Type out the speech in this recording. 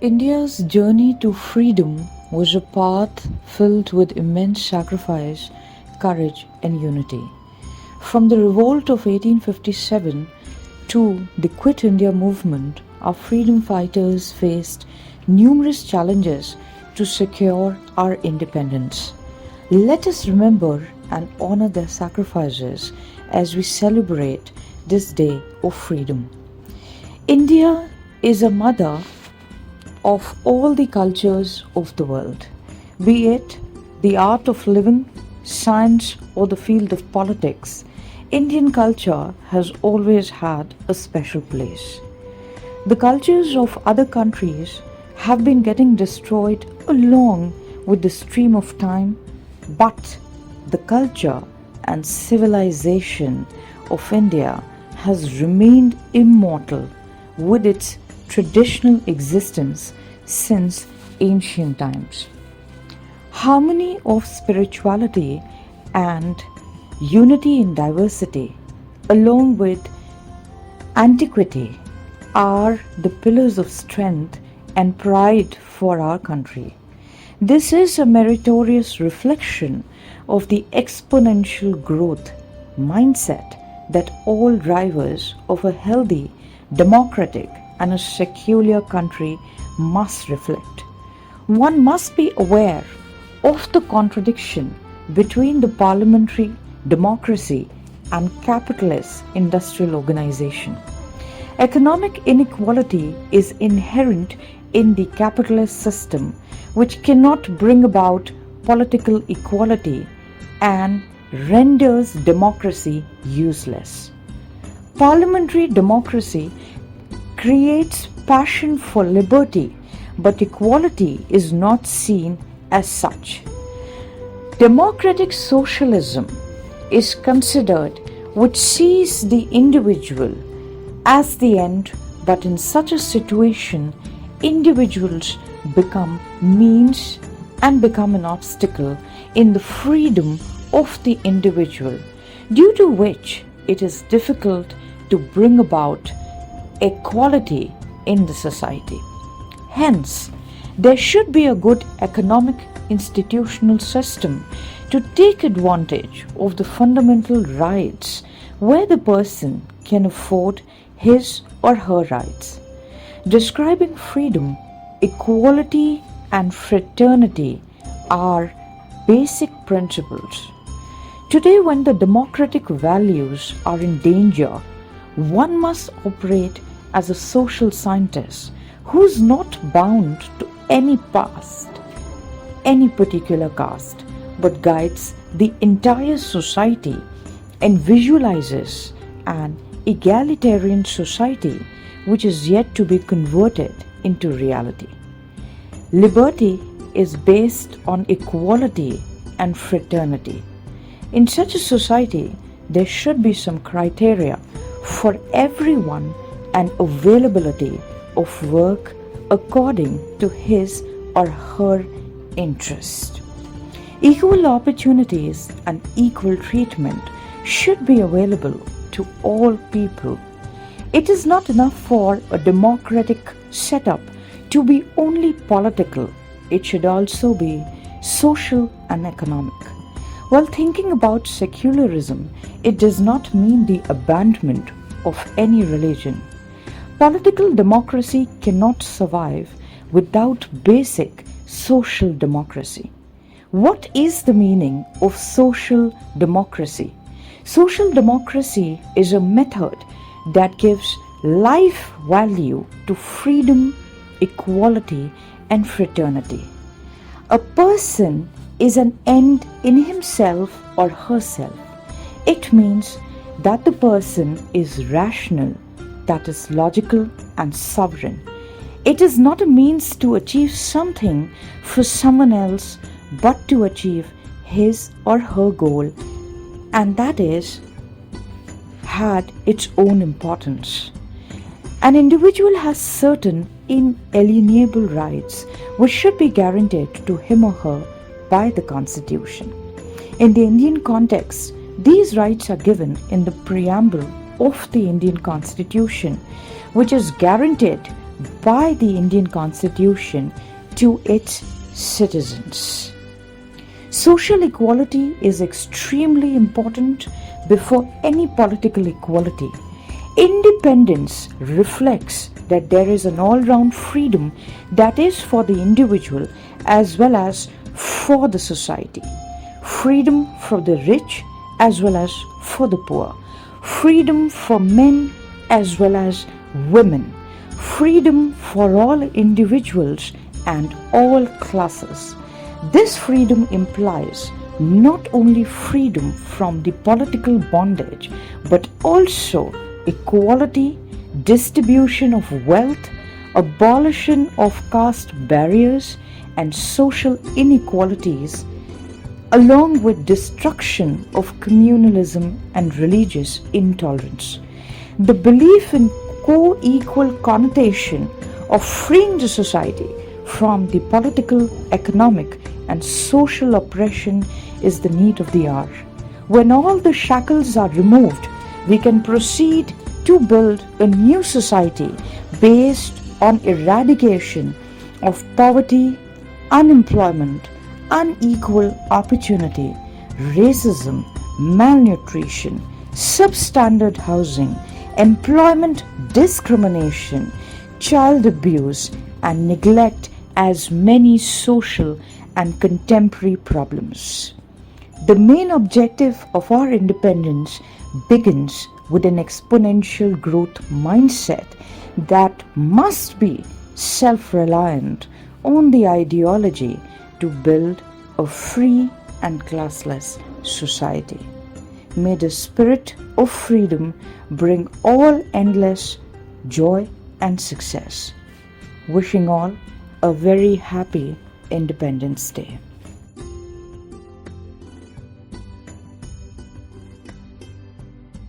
India's journey to freedom was a path filled with immense sacrifice, courage, and unity. From the revolt of 1857 to the Quit India movement, our freedom fighters faced numerous challenges to secure our independence. Let us remember and honor their sacrifices as we celebrate this day of freedom. India is a mother of all the cultures of the world, be it the art of living, science, or the field of politics. Indian culture has always had a special place. The cultures of other countries have been getting destroyed along with the stream of time, but the culture and civilization of India has remained immortal with its traditional existence since ancient times. Harmony of spirituality and unity in diversity, along with antiquity, are the pillars of strength and pride for our country. This is a meritorious reflection of the exponential growth mindset that all drivers of a healthy, democratic, and a secular country must reflect. One must be aware of the contradiction between the parliamentary democracy and capitalist industrial organization. Economic inequality is inherent in the capitalist system, which cannot bring about political equality and renders democracy useless. Parliamentary democracy creates passion for liberty, but equality is not seen as such. Democratic socialism is considered, which sees the individual as the end, but in such a situation, individuals become means and become an obstacle in the freedom of the individual, due to which it is difficult to bring about equality in the society. Hence, there should be a good economic institutional system to take advantage of the fundamental rights where the person can afford his or her rights. Describing freedom, equality, and fraternity are basic principles. Today, when the democratic values are in danger, one must operate as a social scientist who is not bound to any past, any particular caste, but guides the entire society and visualizes an egalitarian society which is yet to be converted into reality. Liberty is based on equality and fraternity. In such a society, there should be some criteria for everyone and availability of work according to his or her interest. Equal opportunities and equal treatment should be available to all people. It is not enough for a democratic setup to be only political. It should also be social and economic. While thinking about secularism, it does not mean the abandonment of any religion. Political democracy cannot survive without basic social democracy. What is the meaning of social democracy? Social democracy is a method that gives life value to freedom, equality, and fraternity. A person is an end in himself or herself. It means that the person is rational, that is logical and sovereign. It is not a means to achieve something for someone else, but to achieve his or her goal, and that is had its own importance. An individual has certain inalienable rights which should be guaranteed to him or her by the Constitution. In the Indian context, these rights are given in the preamble of the Indian Constitution, which is guaranteed by the Indian Constitution to its citizens. Social equality is extremely important before any political equality. Independence reflects that there is an all-round freedom that is for the individual as well as for the society. Freedom for the rich as well as for the poor. Freedom for men as well as women. Freedom for all individuals and all classes. This freedom implies not only freedom from the political bondage, but also equality, distribution of wealth, abolition of caste barriers and social inequalities, along with destruction of communalism and religious intolerance. The belief in co-equal connotation of freeing the society from the political, economic and social oppression is the need of the hour. When all the shackles are removed, we can proceed to build a new society based on eradication of poverty, unemployment, unequal opportunity, racism, malnutrition, substandard housing, employment discrimination, child abuse and neglect as many social and contemporary problems. The main objective of our independence begins with an exponential growth mindset that must be self-reliant on the ideology to build a free and classless society. May the spirit of freedom bring all endless joy and success. Wishing all a very happy Independence Day.